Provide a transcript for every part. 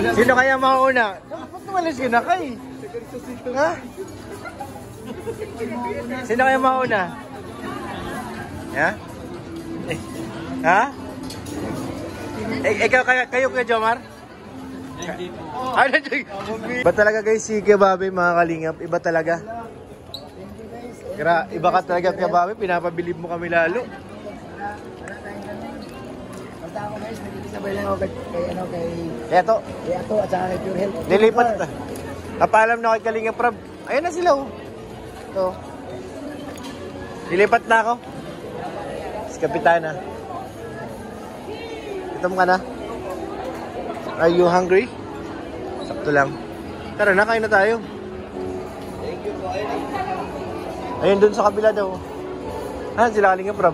Sino kaya mauna? Ba't tumalis ka na kay? Ha? Sino kaya mauna? Ha? Ha? Ikaw, kayo Kuya Jomar? Iba talaga guys si Kuya Bobby, mga kalingap. Iba talaga. Iba ka talaga Kuya Bobby. Pinapabilib mo kami lalo. Basta ako guys, nagkikisabay lang ako kay Ato at saka kay Pure Health. Lilipat. Napaalam na kay Kalingap Rob. Ayun na sila oh. Ito. Lilipat na ako. Si Kapitana. Gutom ka na? Are you hungry? Sakto lang. Tara na, kain na tayo. Ayun dun sa kabila daw. Ah, sila Kalingap Rob.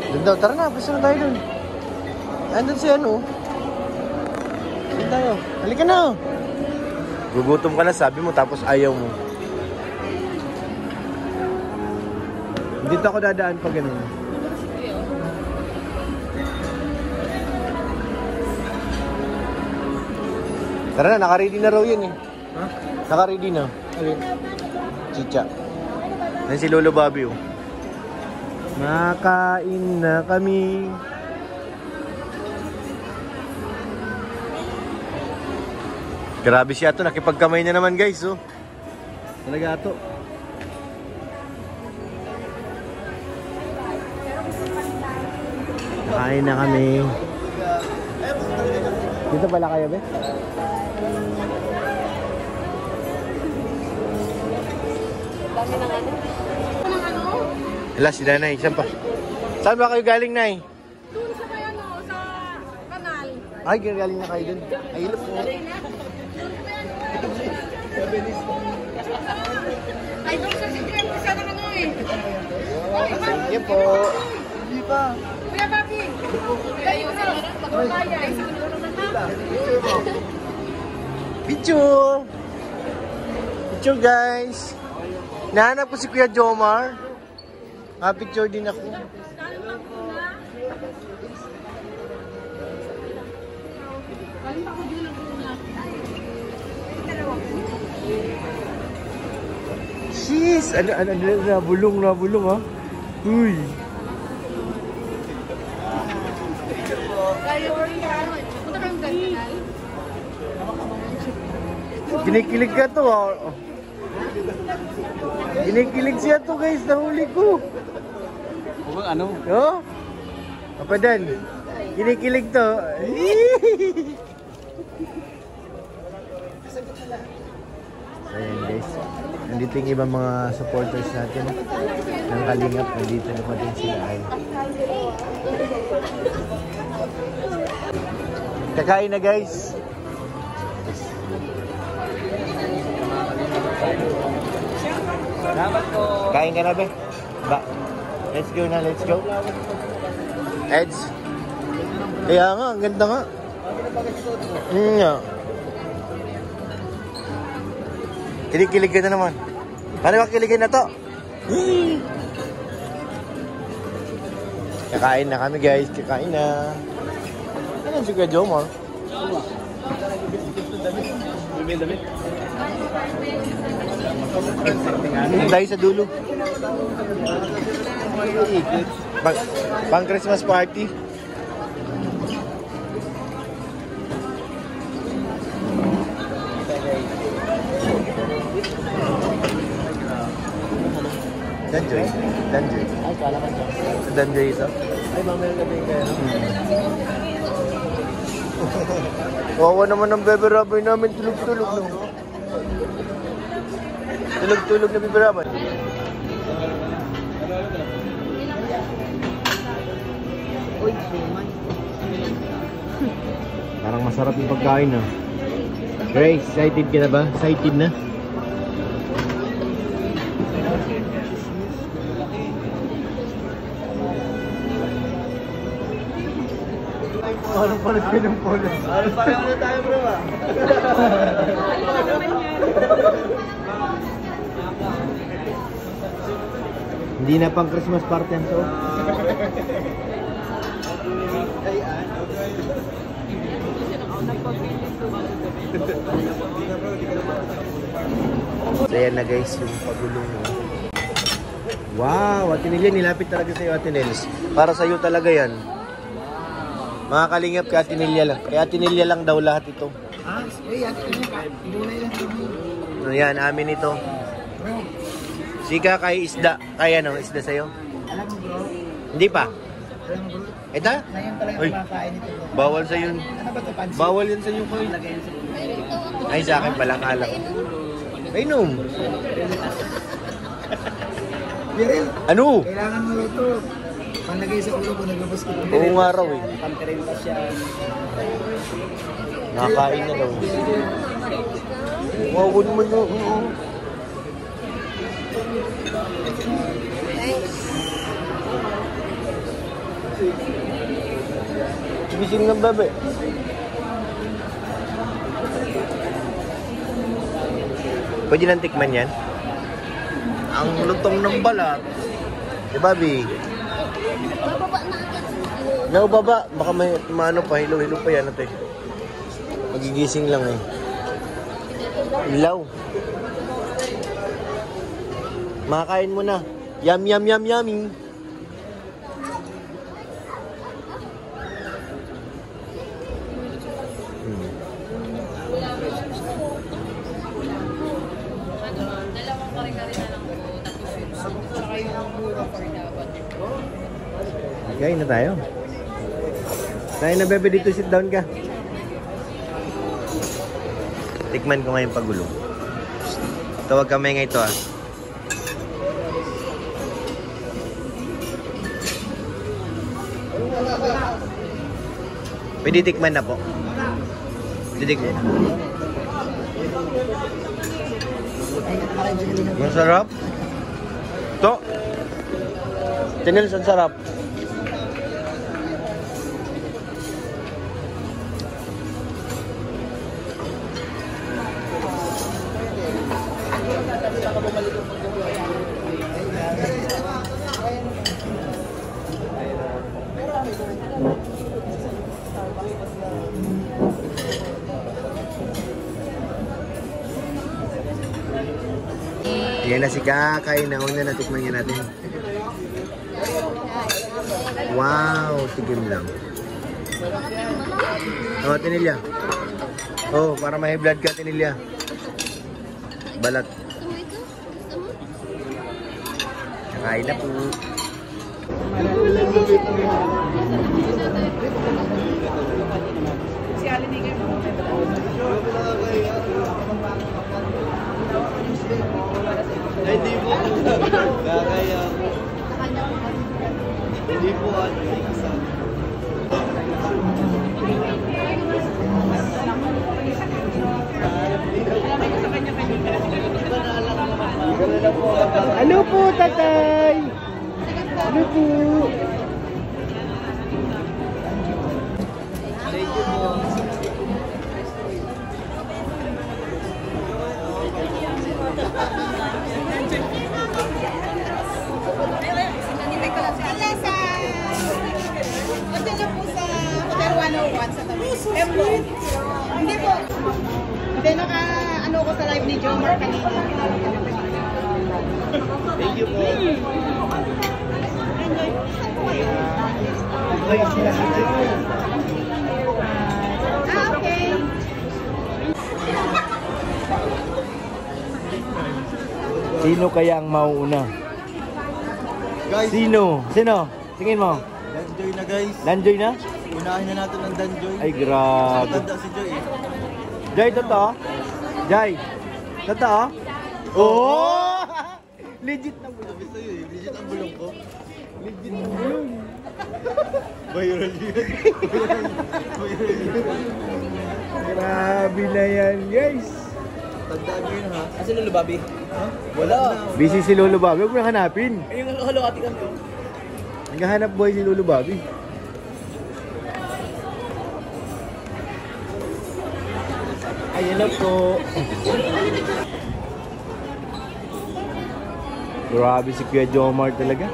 Doon daw, tara na, basta na tayo dun. Andun si ano. Doon tayo. Halika na. Gugutom ka na, sabi mo, tapos ayaw mo. Dito ako dadaan pag gano'n. Tara na, naka-ready na raw yun eh. Ha? Naka-ready na. Alin? Chicha. Yan si Lolo Bobby oh. Makain na kami. Grabe siya to, nakipagkamay na naman guys oh. Talaga to. Kain na kami. Dito pala kayo be? Dami ng ano? Hala, si Nanay. Saan pa? Saan ba kayo galing, Nay? Doon sa may ano, sa kanal. Ay, galing na kayo dun. Ay, hilap po. Ay, doon sa sikret ko sana ano eh. Thank you po. Hindi pa. Kuya Baki, kayo na. Pagpapaya, ay siguro na na. Picture! Picture, guys! Nahanap ko si Kuya Jomar. Picture din ako. Jeez! Nabulong ha? Uy! Punta kang kanal. Kinikilig ka to ha? Kinikilig siya to guys, nahuli ko. Ano? Oh? Kapadan, kinikilig to. Ayan guys, nandito yung ibang mga supporters natin ng Kalingap. Nandito na din sila ay. Kakain na guys. Kain ka na be? Ba? Let's go na, let's go. Eds. Kaya nga, ang ganda nga. Nga. Kilig-kilig ka na naman. Paano ba kiligin na to? Kakain na kami guys, kakain na. Ano si Kuya Jomar? Tayo sa dulo. Pang Christmas party. Danjoy. Ay, kala ka dyan. Danjoy ito. Ay, mamaya ka din kayo. Wawa naman ang Bebe Raboy namin, tulog-tulog no. Tulog-tulog na Bebe Raboy. Uy, suman. Parang masarap yung pagkain ah. Grace, excited ka na ba? Excited na? Parang palit ka ng polo. Parang na tayo bro ah. Hindi na pang Christmas party ang to. Ayan na guys, yung pagulong mo. Wow, Ate Nelia, nilapit talaga sa'yo, Ate Nels. Para sa'yo talaga yan. Mga kalingap kay Ate Nelia lang. Kay Ate Nelia lang daw lahat ito. Ah, ate ko niya. Ibulay lang kami. Ayan, amin ito. Bro, Sika kay isda. Kay ano, isda sa'yo? alam mo bro? Hindi pa. Alam mo bro? Ito? Ngayon talaga Uy. kumakain ito bro. Bawal sa'yo. Ano ba ito, pansin? Bawal yan sa'yo, Koy. Lagay yan sa ulo. Ay, sa akin pala, kala ko. Ay, nom. Biril, Ano? kailangan mo ito. Panlagay sa ulo ko, naglabas ko. Oo nga raw eh. Pampirin pa siya. Nakain na daw. Wow, good mo no. Gising ng bebe. Pwede nang tikman yan? Ang lutong ng balat. Eh, Bobby. Naubaba. Baka may maano pa. Hilo-hilo pa yan ate. Magigising lang eh. Ilaw. Makakain mo na. Yum, yum, yum, yummy. Dalawang kare-kare na lang po. Tapos yung soup. Saka yung muro for dapat. Kain na tayo. Kain na bebe dito. Sit down ka. Tikman ko ngayon pagulo. Tawag kami ngayon ito ah. Pwede tikman na po. Pwede tikman. Masarap. To. Tinils, ang sarap. Yan na si Kakay. Nauna na tikman niya natin. Wow, tigim lang. Oh, Tinilya. Oh, para may blood ka, Tinilya. Balat. Kakain na po. Si Alin Higay mo. Hindi po. Kakaya. Hindi po. Ano po, tatay? Ano po? Hindi po. Hindi, ano ko sa live ni Jomar kanina. Thank you po. Okay. Sino kaya ang mauuna? Guys, Sino? Sino? Tingin mo. Danjoy na guys. Danjoy na? Unahin na natin ang Danjoy. Ay, grabe. Matanda si Joy eh. Jai, totoo? Jai, totoo? Oh! Legit na bulong. Sabi sa'yo eh, legit ang bulong ko. Legit ang bulong. Viral yun. Viral yun. Grabe na yan, guys. Tandaan nyo yun ha. Kasi Lolo Bobby? Ha? Wala. Busy si Lolo Bobby. Huwag mo na hanapin. Yung halokati kami. Naghahanap boy si Lolo Bobby. Ayan na po. Grabe si Kuya Jomar talaga.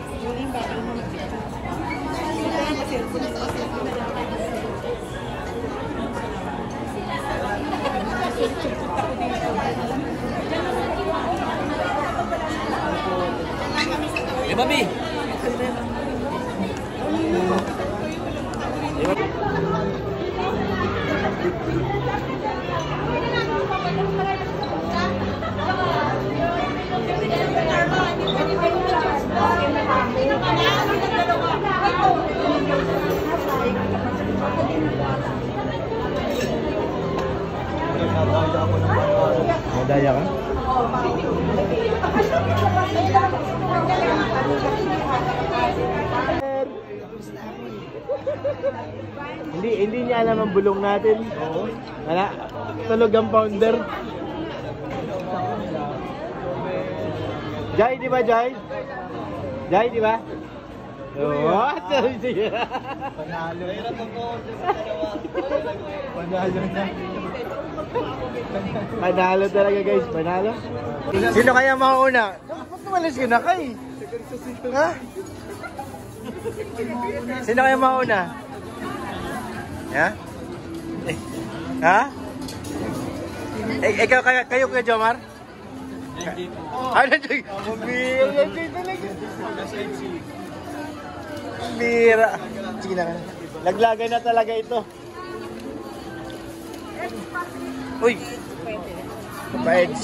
Daya ka? Hindi niya alam ang bulong natin. Oo. Wala. Tulog ang founder. Jai, di ba, Jai? Jai, di ba? Oo. Sige. Panalo. Mahirap ang order sa dalawa. Panalo na. Panalo talaga, guys. Panalo. Sino kaya mauna? Ba't tumalis ka na, Kay? Ha? Sino kaya mauna? Ha? Ha? Ikaw, kayo Kuya Jomar? Ano, Jay? Bira, Jay talaga. Bira. Sige na. Naglagay na talaga ito. Uy! Papa Eds.